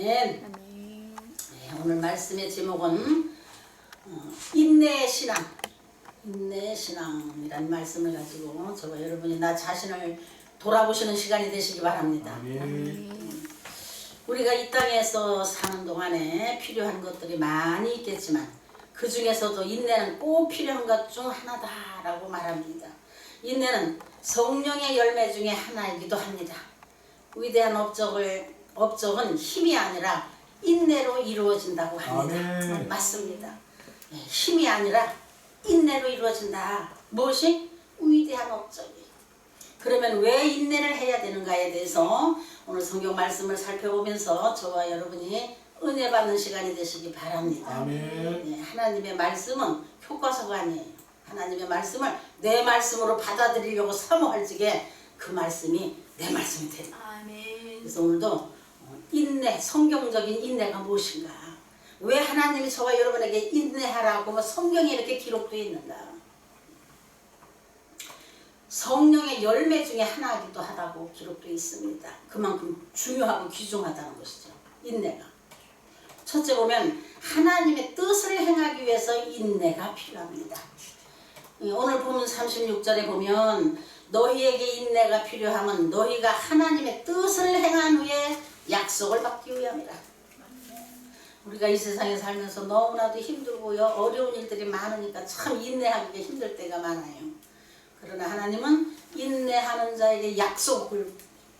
아멘. 아멘. 네, 오늘 말씀의 제목은 인내의 신앙, 인내의 신앙이라는 말씀을 가지고 저와 여러분이 나 자신을 돌아보시는 시간이 되시기 바랍니다. 아멘. 우리가 이 땅에서 사는 동안에 필요한 것들이 많이 있겠지만 그 중에서도 인내는 꼭 필요한 것 중 하나다라고 말합니다. 인내는 성령의 열매 중에 하나이기도 합니다. 위대한 업적은 힘이 아니라 인내로 이루어진다고 합니다. 아멘. 맞습니다. 네, 힘이 아니라 인내로 이루어진다. 무엇이? 위대한 업적이. 그러면 왜 인내를 해야 되는가에 대해서 오늘 성경 말씀을 살펴보면서 저와 여러분이 은혜 받는 시간이 되시기 바랍니다. 아멘. 네, 하나님의 말씀은 교과서가 아니에요. 하나님의 말씀을 내 말씀으로 받아들이려고 사모할 적에 그 말씀이 내 말씀이 된다. 아멘. 그래서 오늘도 인내, 성경적인 인내가 무엇인가? 왜 하나님이 저와 여러분에게 인내하라고 성경에 이렇게 기록되어 있는가? 성령의 열매 중에 하나이기도 하다고 기록되어 있습니다. 그만큼 중요하고 귀중하다는 것이죠. 인내가. 첫째 보면 하나님의 뜻을 행하기 위해서 인내가 필요합니다. 오늘 보면 36절에 보면 너희에게 인내가 필요함은 너희가 하나님의 뜻을 행한 후에 약속을 받기 위함이라. 우리가 이 세상에 살면서 너무나도 힘들고요 어려운 일들이 많으니까 참 인내하기가 힘들 때가 많아요. 그러나 하나님은 인내하는 자에게 약속을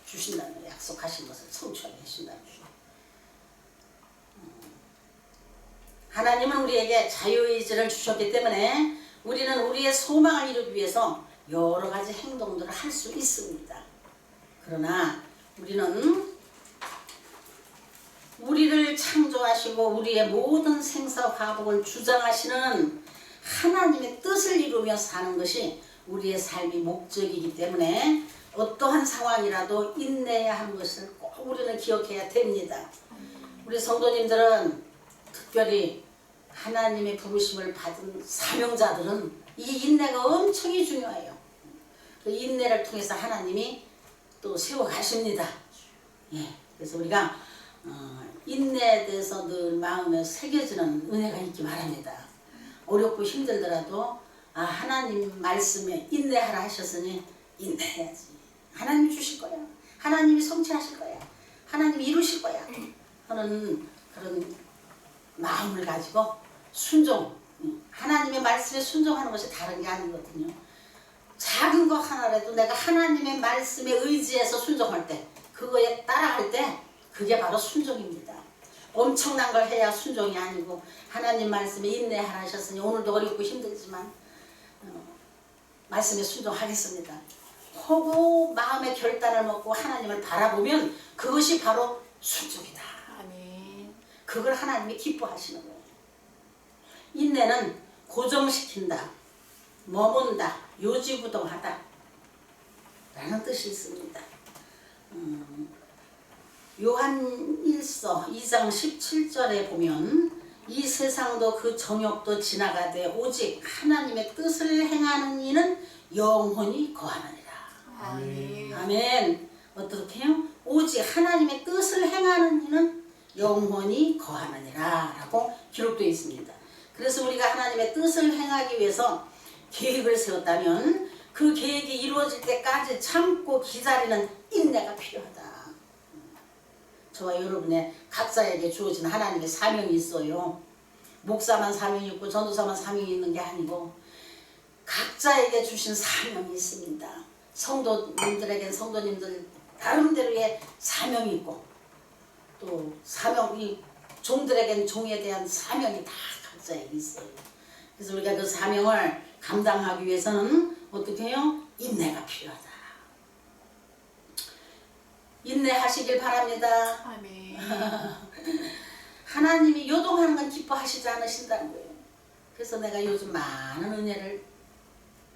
주신다는 거예요. 약속하신 것을 성취하게 하신다는 거예요. 하나님은 우리에게 자유의지를 주셨기 때문에 우리는 우리의 소망을 이루기 위해서 여러 가지 행동들을 할 수 있습니다. 그러나 우리는 우리를 창조하시고 우리의 모든 생사화복을 주장하시는 하나님의 뜻을 이루며 사는 것이 우리의 삶의 목적이기 때문에 어떠한 상황이라도 인내해야 하는 것을 꼭 우리는 기억해야 됩니다. 우리 성도님들은 특별히 하나님의 부르심을 받은 사명자들은 이 인내가 엄청 중요해요. 그 인내를 통해서 하나님이 또 세워가십니다. 예, 그래서 우리가 인내에 대해서 늘 마음에 새겨지는 은혜가 있기 바랍니다. 어렵고 힘들더라도 하나님 말씀에 인내하라 하셨으니 인내해야지. 하나님 주실 거야. 하나님이 성취하실 거야. 하나님이 이루실 거야. 하는 그런 마음을 가지고 순종, 하나님의 말씀에 순종하는 것이 다른 게 아니거든요. 작은 거 하나라도 내가 하나님의 말씀에 의지해서 순종할 때, 그거에 따라할 때 그게 바로 순종입니다. 엄청난 걸 해야 순종이 아니고 하나님 말씀에 인내하라 하셨으니 오늘도 어렵고 힘들지만 말씀에 순종하겠습니다. 하고 마음의 결단을 먹고 하나님을 바라보면 그것이 바로 순종이다. 아멘. 그걸 하나님이 기뻐하시는 거예요. 인내는 고정시킨다, 머문다, 요지부동하다 라는 뜻이 있습니다. 요한 1서 2장 17절에 보면 이 세상도 그 정욕도 지나가되 오직 하나님의 뜻을 행하는 이는 영원히 거하느니라. 아멘. 아멘. 어떻게 해요? 오직 하나님의 뜻을 행하는 이는 영원히 거하느니라 라고 기록되어 있습니다. 그래서 우리가 하나님의 뜻을 행하기 위해서 계획을 세웠다면 그 계획이 이루어질 때까지 참고 기다리는 인내가 필요하다. 저와 여러분의 각자에게 주어진 하나님의 사명이 있어요. 목사만 사명이 있고 전도사만 사명이 있는 게 아니고 각자에게 주신 사명이 있습니다. 성도님들에겐 성도님들 나름대로의 사명이 있고 또 사명이 종들에겐 종에 대한 사명이 다 각자에게 있어요. 그래서 우리가 그 사명을 감당하기 위해서는 어떻게 해요? 인내가 필요하다. 인내하시길 바랍니다. 아멘. 하나님이 요동하는 건 기뻐하시지 않으신다는 거예요. 그래서 내가 요즘 많은 은혜를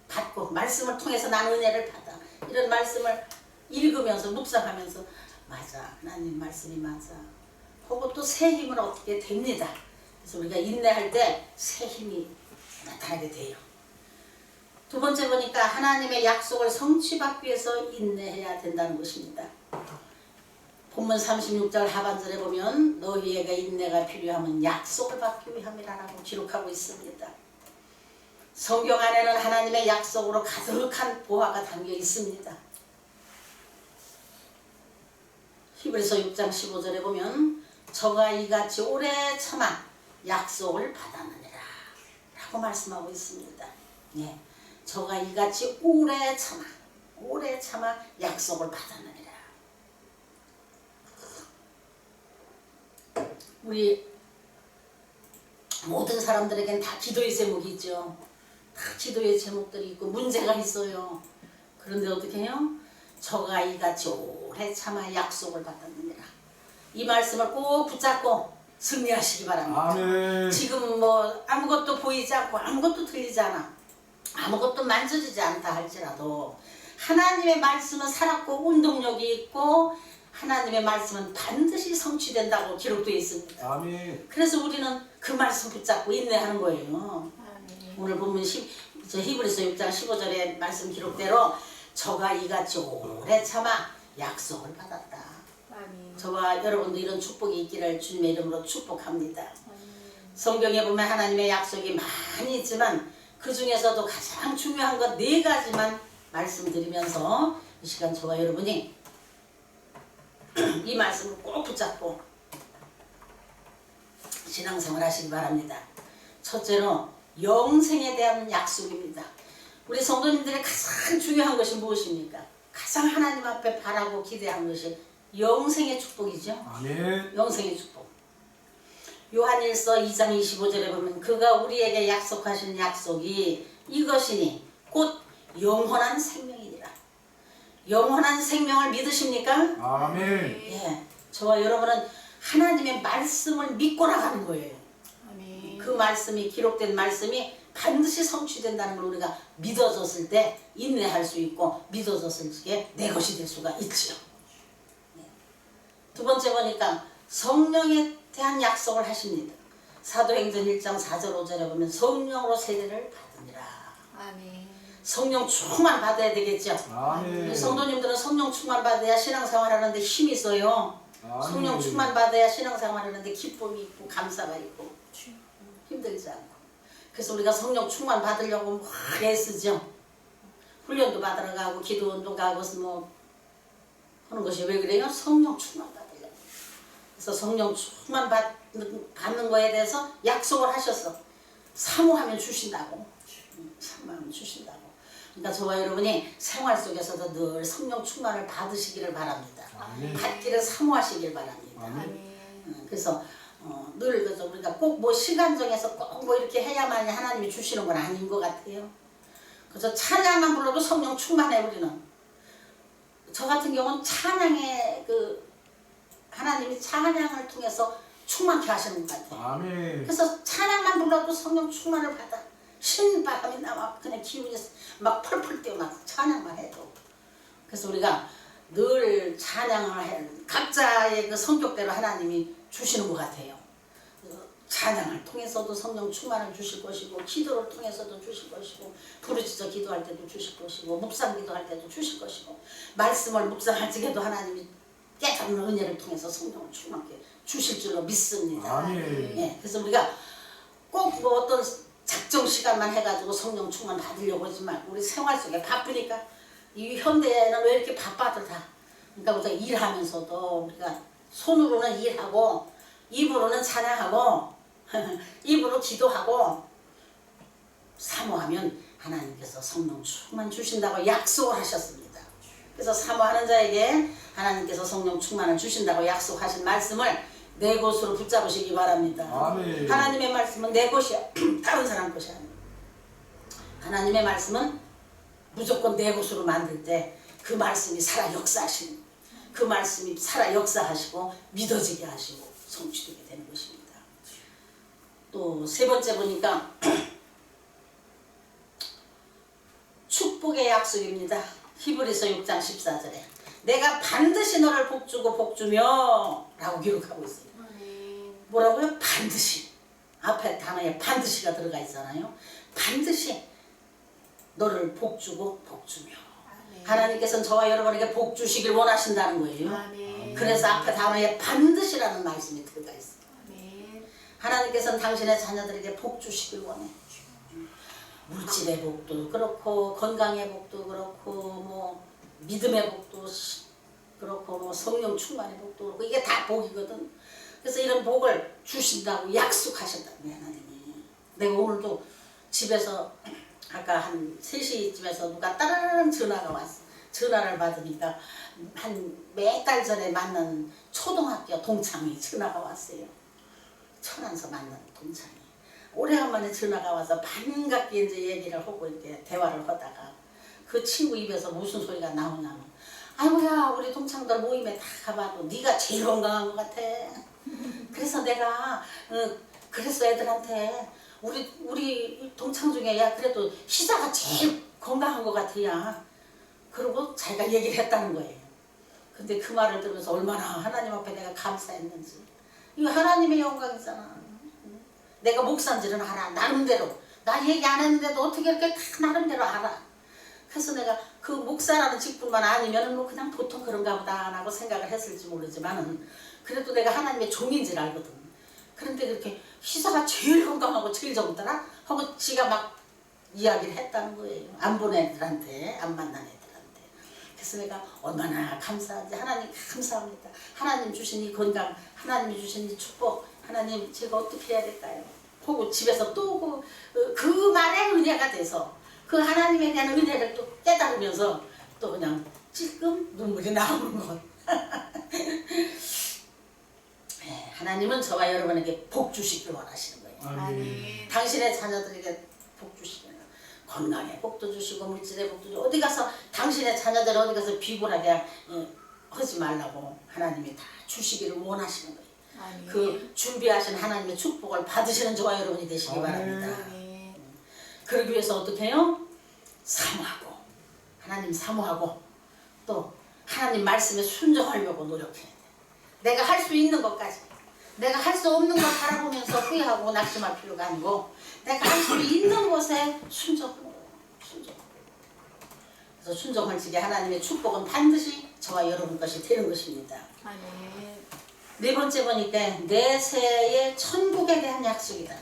받고 말씀을 통해서 나는 은혜를 받아. 이런 말씀을 읽으면서 묵상하면서 맞아, 하나님 말씀이 맞아. 하고 또 새 힘을 얻게 됩니다. 그래서 우리가 인내할 때 새 힘이 나타나게 돼요. 두 번째 보니까 하나님의 약속을 성취받기 위해서 인내해야 된다는 것입니다. 본문 36절 하반절에 보면 너희에게 인내가 필요하면 약속을 받기 위함이라고 기록하고 있습니다. 성경 안에는 하나님의 약속으로 가득한 보화가 담겨 있습니다. 히브리서 6장 15절에 보면 저가 이같이 오래 참아 약속을 받았느니라 라고 말씀하고 있습니다. 예, 저가 이같이 오래 참아 약속을 받았느니라. 우리 모든 사람들에겐 다 기도의 제목이 있죠. 다 기도의 제목들이 있고 문제가 있어요. 그런데 어떻게 해요? 저가 이같이 오래 참아 약속을 받았느니라. 이 말씀을 꼭 붙잡고 승리하시기 바랍니다. 아멘. 지금 뭐 아무것도 보이지 않고 아무것도 들리지 않아, 아무것도 만져지지 않다 할지라도 하나님의 말씀은 살았고 운동력이 있고 하나님의 말씀은 반드시 성취된다고 기록되어 있습니다. 아멘. 그래서 우리는 그 말씀 붙잡고 인내하는 거예요. 아멘. 오늘 보면 히브리서 6장 15절의 말씀 기록대로 저가 이같이 오래 참아 약속을 받았다. 아멘. 저와 여러분도 이런 축복이 있기를 주님의 이름으로 축복합니다. 아멘. 성경에 보면 하나님의 약속이 많이 있지만 그 중에서도 가장 중요한 것 4가지만 말씀드리면서 이 시간 저와 여러분이 이 말씀을 꼭 붙잡고 신앙생활 하시기 바랍니다. 첫째로 영생에 대한 약속입니다. 우리 성도님들의 가장 중요한 것이 무엇입니까? 가장 하나님 앞에 바라고 기대하는 것이 영생의 축복이죠. 아멘. 영생의 축복. 요한일서 2장 25절에 보면 그가 우리에게 약속하신 약속이 이것이니 곧 영원한 생명이니라. 영원한 생명을 믿으십니까? 아멘. 예, 저와 여러분은 하나님의 말씀을 믿고 나가는 거예요. 아멘. 그 말씀이 기록된 말씀이 반드시 성취된다는 걸 우리가 믿어졌을 때 인내할 수 있고 믿어졌을 때 내 것이 될 수가 있지요. 두 번째 보니까 성령에 대한 약속을 하십니다. 사도행전 1장 4절 5절에 보면 성령으로 세례를 받으니라. 아멘. 성령 충만 받아야 되겠죠. 아멘. 성도님들은 성령 충만 받아야 신앙생활 하는데 힘이 있어요. 아멘. 성령 충만 받아야 신앙생활 하는데 기쁨이 있고 감사가 있고 힘들지 않고. 그래서 우리가 성령 충만 받으려고 막 애쓰죠. 훈련도 받으러 가고 기도원도 가고 뭐 하는 것이 왜 그래요? 성령 충만 받으려고. 그래서 성령 충만 받는 거에 대해서 약속을 하셨어. 사모하면 주신다고. 사모하면 주신다고. 그러니까 저와 여러분이 생활 속에서도 늘 성령 충만을 받으시기를 바랍니다. 아멘. 받기를 사모하시길 바랍니다. 아멘. 그래서 늘 그래서 우리가 꼭 뭐 시간 정해서 꼭 뭐 이렇게 해야만 하나님이 주시는 건 아닌 것 같아요. 그래서 찬양만 불러도 성령 충만해 우리는. 저 같은 경우는 찬양의 그 하나님이 찬양을 통해서 충만케 하시는 것 같아요. 아멘. 그래서 찬양만 불러도 성령 충만을 받아. 신바람이 나와 그냥 기운이 막 펄펄 뛰어 막 찬양만 해도. 그래서 우리가 늘 찬양을 해. 각자의 그 성격대로 하나님이 주시는 것 같아요. 찬양을 통해서도 성령 충만을 주실 것이고 기도를 통해서도 주실 것이고 부르짖어 기도할 때도 주실 것이고 묵상 기도할 때도 주실 것이고 말씀을 묵상할 적에도 하나님이 깨닫는 은혜를 통해서 성령을 충만하게 주실 줄로 믿습니다. 아멘. 예, 그래서 우리가 꼭 뭐 어떤 작정 시간만 해가지고 성령 충만 받으려고 하지 말고 우리 생활 속에 바쁘니까 이 현대에는 왜 이렇게 바빠들 다. 그러니까 우리가 일하면서도 우리가 손으로는 일하고 입으로는 찬양하고 입으로 기도하고 사모하면 하나님께서 성령 충만 주신다고 약속을 하셨습니다. 그래서 사모하는 자에게 하나님께서 성령 충만을 주신다고 약속하신 말씀을 내 것으로 붙잡으시기 바랍니다. 아멘. 하나님의 말씀은 내 것이야. 다른 사람 것이 아니에요. 하나님의 말씀은 무조건 내 것으로 만들 때 그 말씀이 살아 역사하시는, 그 말씀이 살아 역사하시고 믿어지게 하시고 성취되게 되는 것입니다. 또 세 번째 보니까 축복의 약속입니다. 히브리서 6장 14절에 내가 반드시 너를 복주고 복주며 라고 기록하고 있어요. 아멘. 뭐라고요? 반드시. 앞에 단어에 반드시가 들어가 있잖아요. 반드시 너를 복주고 복주며. 아멘. 하나님께서는 저와 여러분에게 복 주시길 원하신다는 거예요. 아멘. 그래서 앞에 단어에 반드시라는 말씀이 들어가 있어요. 아멘. 하나님께서는 당신의 자녀들에게 복 주시길 원해. 물질의 복도 그렇고 건강의 복도 그렇고 뭐 믿음의 복도 그렇고 뭐 성령 충만의 복도 그렇고 이게 다 복이거든. 그래서 이런 복을 주신다고 약속하셨다고 하나님이. 내가 오늘도 집에서 아까 한 3시쯤에서 누가 따라라랑 전화가 왔어. 전화를 받으니까 한 몇 달 전에 만난 초등학교 동창이 전화가 왔어요. 천안서 만난 동창이. 오래간만에 전화가 와서 반갑게 이제 얘기를 하고 이렇게 대화를 하다가 그 친구 입에서 무슨 소리가 나오냐면 아이고야 우리 동창들 모임에 다 가봐도 네가 제일 건강한 것 같아. 그래서 내가 그랬어 애들한테 우리 동창 중에 야 그래도 희사가 제일 건강한 것 같아 야. 그러고 자기가 얘기를 했다는 거예요. 근데 그 말을 들으면서 얼마나 하나님 앞에 내가 감사했는지. 이거 하나님의 영광이잖아. 내가 목사인지는 알아. 나름대로. 나 얘기 안 했는데도 어떻게 이렇게 다 나름대로 알아. 그래서 내가 그 목사라는 직분만 아니면 뭐 그냥 보통 그런가 보다 라고 생각을 했을지 모르지만은 그래도 내가 하나님의 종인 줄 알거든. 그런데 그렇게 희사가 제일 건강하고 제일 젊더라? 하고 지가 막 이야기를 했다는 거예요. 안 본 애들한테, 안 만난 애들한테. 그래서 내가 얼마나 감사한지 하나님 감사합니다. 하나님 주신 이 건강, 하나님이 주신 이 축복, 하나님 제가 어떻게 해야 될까요? 하고 집에서 또 그 말에 은혜가 돼서 그 하나님에 대한 은혜를 또 깨달으면서 또 그냥 찔끔 눈물이 나오는 것. 하나님은 저와 여러분에게 복 주시길 원하시는 거예요. 아멘. 당신의 자녀들에게 복 주시면 건강에 복도 주시고 물질의 복도 주시고 어디 가서 당신의 자녀들 어디 가서 비굴하게 하지 말라고 하나님이 다 주시기를 원하시는 거예요. 아멘. 그 준비하신 하나님의 축복을 받으시는 저와 여러분이 되시기 바랍니다. 아멘. 그러기 위해서 어떻게 해요? 사모하고 하나님 사모하고 또 하나님 말씀에 순종하려고 노력해야 돼. 내가 할 수 있는 것까지. 내가 할 수 없는 걸 바라보면서 후회하고 낙심할 필요가 아니고 내가 할 수 있는 것에 순종하는 거예요. 순종. 그래서 순종할 적에 하나님의 축복은 반드시 저와 여러분 것이 되는 것입니다. 아멘. 네 번째 보니까 내세의 천국에 대한 약속이다.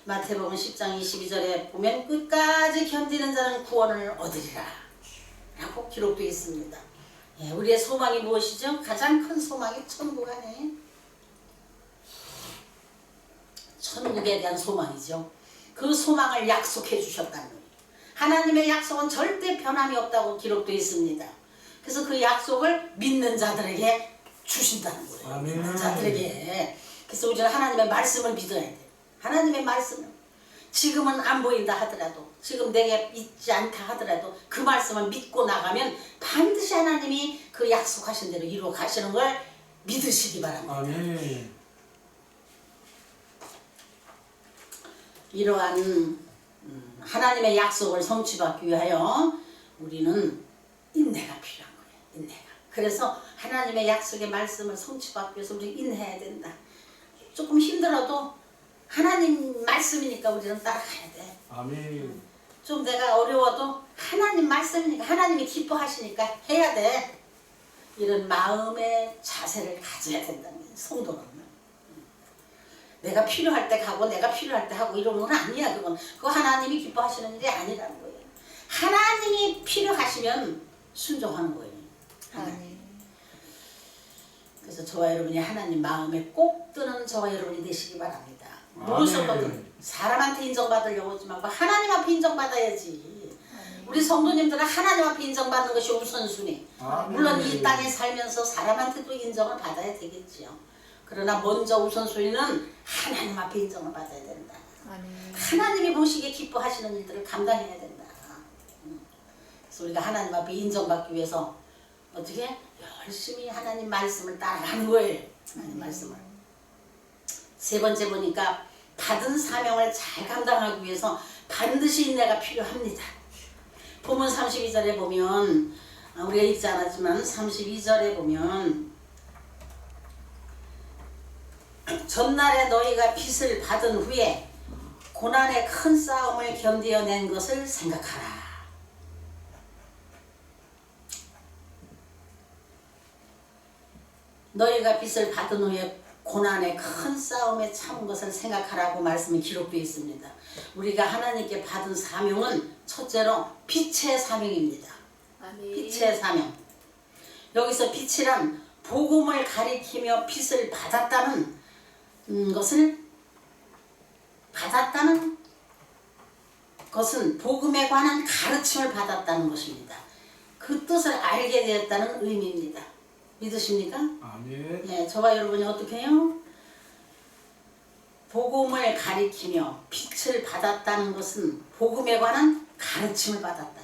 마태복음 10장 22절에 보면 끝까지 견디는 자는 구원을 얻으리라 라고 기록되어 있습니다. 예, 우리의 소망이 무엇이죠? 가장 큰 소망이 천국 안에 천국에 대한 소망이죠. 그 소망을 약속해 주셨다는 거예요. 하나님의 약속은 절대 변함이 없다고 기록되어 있습니다. 그래서 그 약속을 믿는 자들에게 주신다는 거예요. 아멘. 믿는 자들에게. 그래서 우리는 하나님의 말씀을 믿어야 돼요. 하나님의 말씀을 지금은 안 보인다 하더라도 지금 내게 있지 않다 하더라도 그 말씀을 믿고 나가면 반드시 하나님이 그 약속하신 대로 이루어 가시는 걸 믿으시기 바랍니다. 아멘. 이러한 하나님의 약속을 성취받기 위하여 우리는 인내가 필요한 거예요. 인내가. 그래서 하나님의 약속의 말씀을 성취받기 위해서 우리 인내해야 된다. 조금 힘들어도 하나님 말씀이니까 우리는 따라가야 돼. 아멘. 좀 내가 어려워도 하나님 말씀이니까 하나님이 기뻐하시니까 해야 돼. 이런 마음의 자세를 가져야 된다는 거예요. 성도는. 내가 필요할 때 가고 내가 필요할 때 하고 이러는 건 아니야. 그거 하나님이 기뻐하시는 일이 아니라는 거예요. 하나님이 필요하시면 순종하는 거예요. 아멘. 그래서 저와 여러분이 하나님 마음에 꼭 드는 저와 여러분이 되시기 바랍니다. 아멘. 무엇이든 사람한테 인정받으려고 하지 말고 하나님 앞에 인정받아야지. 우리 성도님들은 하나님 앞에 인정받는 것이 우선순위. 아멘. 물론 이 땅에 살면서 사람한테도 인정을 받아야 되겠지요. 그러나 먼저 우선순위는 하나님 앞에 인정을 받아야 된다. 아멘. 하나님이 보시기에 기뻐하시는 일들을 감당해야 된다. 그래서 우리가 하나님 앞에 인정받기 위해서 어떻게 열심히 하나님 말씀을 따라가는 거예요. 하나님 말씀을. 세 번째 보니까 받은 사명을 잘 감당하기 위해서 반드시 인내가 필요합니다. 본문 32절에 보면 우리가 읽지 않았지만 32절에 보면 전날에 너희가 빚을 받은 후에 고난의 큰 싸움을 견디어낸 것을 생각하라. 너희가 빚을 받은 후에 고난의 큰 싸움에 참은 것을 생각하라고 말씀이 기록되어 있습니다. 우리가 하나님께 받은 사명은 첫째로 빛의 사명입니다. 아멘. 빛의 사명. 여기서 빛이란 복음을 가리키며 빛을 받았다는 것은 복음에 관한 가르침을 받았다는 것입니다. 그 뜻을 알게 되었다는 의미입니다. 믿으십니까? 아멘. 예, 저와 여러분이 어떻게 해요? 복음을 가리키며 빛을 받았다는 것은 복음에 관한 가르침을 받았다.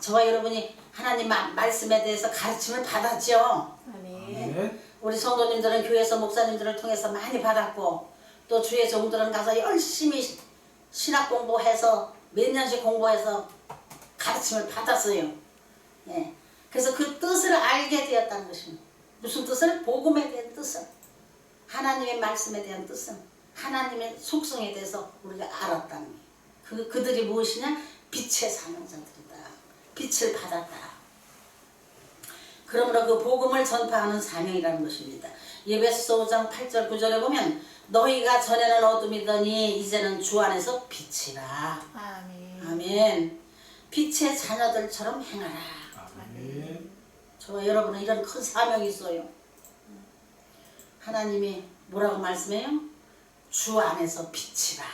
저와 여러분이 하나님 말씀에 대해서 가르침을 받았죠. 아멘. 아멘. 우리 성도님들은 교회에서 목사님들을 통해서 많이 받았고, 또 주의 종들은 가서 열심히 신학 공부해서 몇 년씩 공부해서 가르침을 받았어요. 예. 그래서 그 뜻을 알게 되었다는 것입니다. 무슨 뜻을? 복음에 대한 뜻을, 하나님의 말씀에 대한 뜻을, 하나님의 속성에 대해서 우리가 알았다는 거예요. 그들이 무엇이냐? 빛의 사명자들이다. 빛을 받았다. 그러므로 그 복음을 전파하는 사명이라는 것입니다. 예배소 5장 8절 9절에 보면 너희가 전에는 어둠이더니 이제는 주 안에서 빛이라. 아멘. 아멘. 빛의 자녀들처럼 행하라. 아멘. 저와 여러분은 이런 큰 사명이 있어요. 하나님이 뭐라고 말씀해요? 주 안에서 빛이라.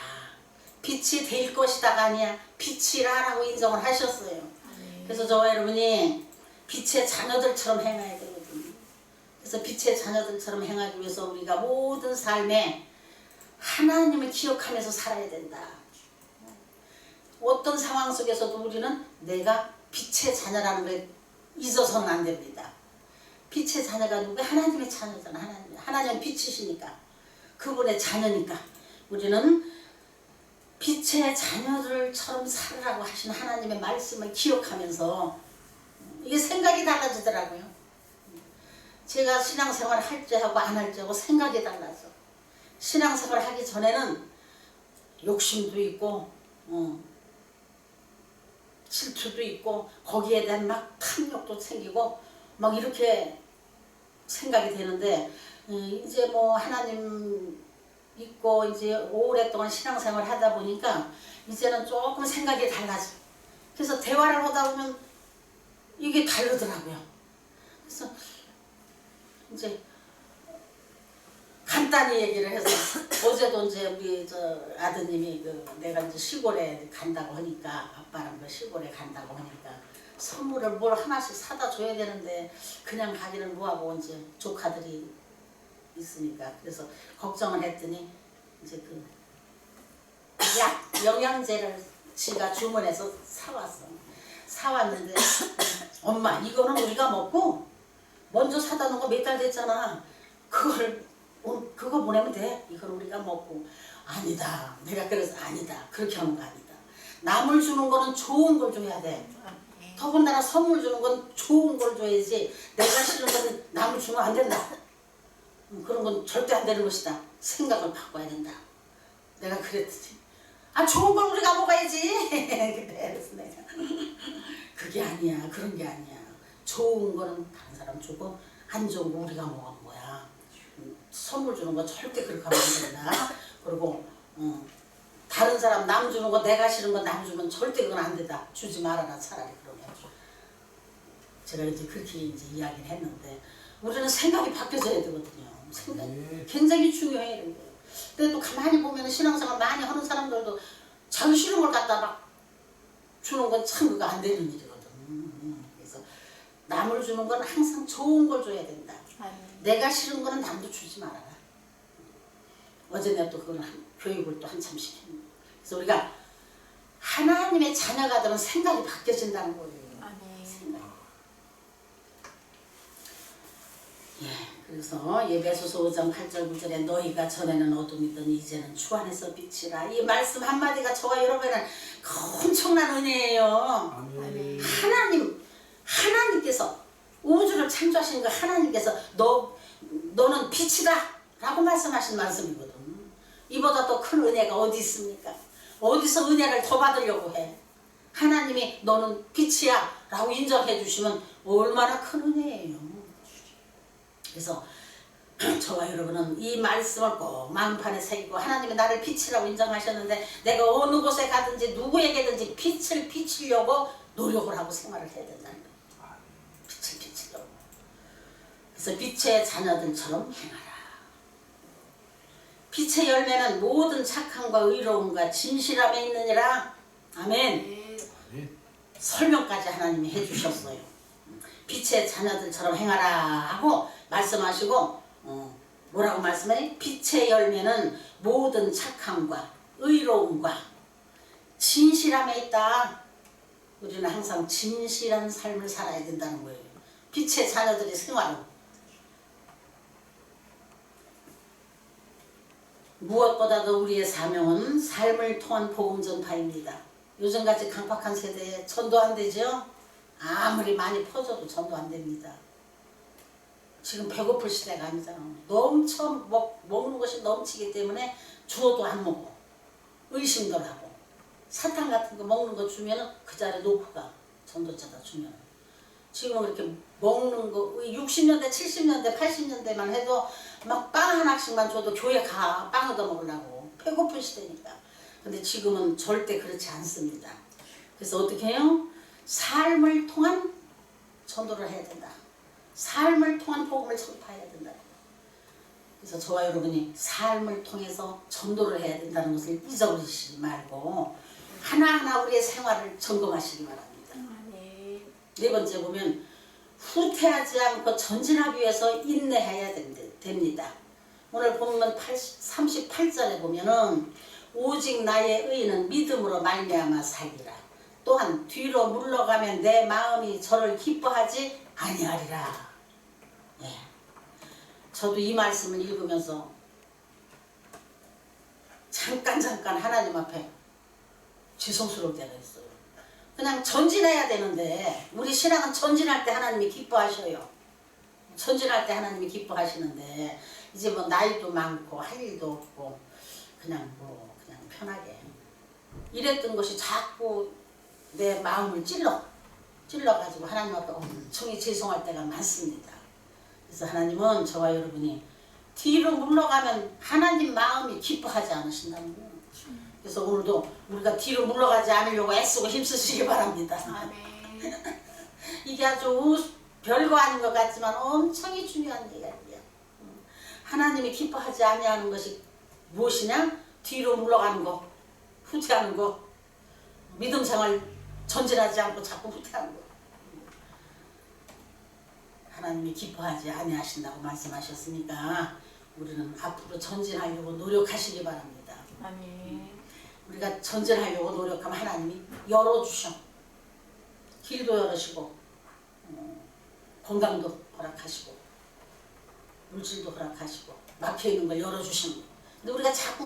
빛이 될 것이다가 아니야. 빛이라라고 인정을 하셨어요. 아멘. 그래서 저와 여러분이 빛의 자녀들처럼 행해야 되거든요. 그래서 빛의 자녀들처럼 행하기 위해서 우리가 모든 삶에 하나님을 기억하면서 살아야 된다. 어떤 상황 속에서도 우리는 내가 빛의 자녀라는 걸 잊어서는 안 됩니다. 빛의 자녀가 누구야? 하나님의 자녀잖아. 하나님은 빛이시니까, 그분의 자녀니까 우리는 빛의 자녀들처럼 살으라고 하신 하나님의 말씀을 기억하면서 이게 생각이 달라지더라고요. 제가 신앙생활 할 때하고 안 할 때하고 생각이 달라져. 신앙생활 하기 전에는 욕심도 있고 질투도 있고 거기에 대한 막 탐욕도 생기고 막 이렇게 생각이 되는데, 이제 뭐 하나님 믿고 이제 오랫동안 신앙생활 하다 보니까 이제는 조금 생각이 달라져. 그래서 대화를 하다 보면 이게 다르더라고요. 그래서 이제 간단히 얘기를 해서 어제도 이제 우리 저 아드님이 내가 이제 시골에 간다고 하니까, 아빠랑 그 시골에 간다고 하니까 선물을 뭘 하나씩 사다 줘야 되는데 그냥 가기는 뭐하고 이제 조카들이 있으니까, 그래서 걱정을 했더니 이제 약 영양제를 지가 주문해서 사왔는데 엄마 이거는 우리가 먹고 먼저 사다 놓은 거 몇 달 됐잖아. 그거 보내면 돼. 이걸 우리가 먹고. 아니다. 내가 그래서 아니다. 그렇게 하는 거 아니다. 남을 주는 거는 좋은 걸 줘야 돼. 아멘. 더군다나 선물 주는 건 좋은 걸 줘야지. 내가 싫은 건 남을 주면 안 된다. 그런 건 절대 안 되는 것이다. 생각을 바꿔야 된다. 내가 그랬지. 좋은 걸 우리가 먹어야지. 그래서 내가 그게 아니야. 그런 게 아니야. 좋은 거는 다른 사람 주고 안 좋은 거 우리가 먹는 거야. 선물 주는 거 절대 그렇게 하면 안 된다. 그리고 다른 사람 남 주는 거, 내가 싫은 거 남 주면 절대 그건 안 된다. 주지 말아라 차라리. 그러면 제가 이제 그렇게 이제 이야기를 했는데, 우리는 생각이 바뀌어져야 되거든요. 생각이 굉장히 중요해요. 이런 거. 근데 또 가만히 보면 신앙생활 많이 하는 사람들도 자기 싫은 걸 갖다 막 주는 건 참 그거 안 되는 일이거든. 그래서 남을 주는 건 항상 좋은 걸 줘야 된다. 아멘. 내가 싫은 거는 남도 주지 말아라. 어제 내가 또 그걸 교육을 또 한참 시켰는데, 그래서 우리가 하나님의 자녀가 되면 생각이 바뀌어진다는 거예요. 아멘. 생각. 예, 그래서 예배소서 5장 8절 9절에 너희가 전에는 어둠이더니 이제는 주 안에서 빛이라. 이 말씀 한마디가 저와 여러분은 엄청난 은혜예요. 아멘. 하나님께서 우주를 창조하신 그 하나님께서 너는 빛이다 라고 말씀하신 말씀이거든. 이보다 더 큰 은혜가 어디 있습니까? 어디서 은혜를 더 받으려고 해? 하나님이 너는 빛이야 라고 인정해 주시면 얼마나 큰 은혜예요. 그래서 저와 여러분은 이 말씀을 꼭 마음판에 새기고 하나님이 나를 빛이라고 인정하셨는데 내가 어느 곳에 가든지 누구에게든지 빛을 비추려고 노력을 하고 생활을 해야 된다는 거예요. 빛을 비추려고. 그래서 빛의 자녀들처럼 행하라. 빛의 열매는 모든 착함과 의로움과 진실함에 있느니라. 아멘. 아멘. 아멘. 설명까지 하나님이 해주셨어요. 빛의 자녀들처럼 행하라 하고 말씀하시고 뭐라고 말씀해? 빛의 열매는 모든 착함과 의로움과 진실함에 있다. 우리는 항상 진실한 삶을 살아야 된다는 거예요. 빛의 자녀들이 생활은 무엇보다도 우리의 사명은 삶을 통한 복음 전파입니다. 요즘같이 강팍한 세대에 전도 안 되죠? 아무리 많이 퍼져도 전도 안 됩니다. 지금 배고플 시대가 아니잖아. 넘쳐 먹는 것이 넘치기 때문에 주어도 안 먹어. 의심도 하고. 사탕 같은 거 먹는 거 주면은 그 자리에 놓고 가. 전도자다 주면. 지금 이렇게 먹는 거 60년대, 70년대, 80년대만 해도 막 빵 하나씩만 줘도 교회 가. 빵 얻어 먹으려고. 배고픈 시대니까. 근데 지금은 절대 그렇지 않습니다. 그래서 어떻게 해요? 삶을 통한 전도를 해야 된다. 삶을 통한 복음을 전파해야 된다. 그래서 저와 여러분이 삶을 통해서 전도를 해야 된다는 것을 잊어버리시지 말고 하나하나 우리의 생활을 점검하시기 바랍니다. 아멘. 네 번째 보면 후퇴하지 않고 전진하기 위해서 인내해야 됩니다. 오늘 본문 38절에 보면은 오직 나의 의는 믿음으로 말미암아 살리라. 또한 뒤로 물러가면 내 마음이 저를 기뻐하지 아니하리라. 예. 저도 이 말씀을 읽으면서 잠깐 하나님 앞에 죄송스러울 때가 있어요. 그냥 전진해야 되는데 우리 신앙은 전진할 때 하나님이 기뻐하셔요. 전진할 때 하나님이 기뻐하시는데 이제 뭐 나이도 많고 할 일도 없고 그냥 편하게 이랬던 것이 자꾸 내 마음을 찔러가지고 하나님 앞에 엄청 죄송할 때가 많습니다. 그래서 하나님은 저와 여러분이 뒤로 물러가면 하나님 마음이 기뻐하지 않으신다는 거예요. 그래서 오늘도 우리가 뒤로 물러가지 않으려고 애쓰고 힘쓰시기 바랍니다. 아멘. 이게 아주 별거 아닌 것 같지만 엄청 중요한 얘기야. 하나님이 기뻐하지 아니하는 것이 무엇이냐? 뒤로 물러가는 거, 후퇴하는 거, 믿음 생활 전진하지 않고 자꾸 후퇴하는 거. 하나님이 기뻐하지 아니하신다고 말씀하셨으니까 우리는 앞으로 전진하려고 노력하시기 바랍니다. 아멘. 우리가 전진하려고 노력하면 하나님이 열어주셔. 길도 열으시고 건강도 허락하시고 물질도 허락하시고 막혀있는 걸 열어주시는 거예요. 근데 우리가 자꾸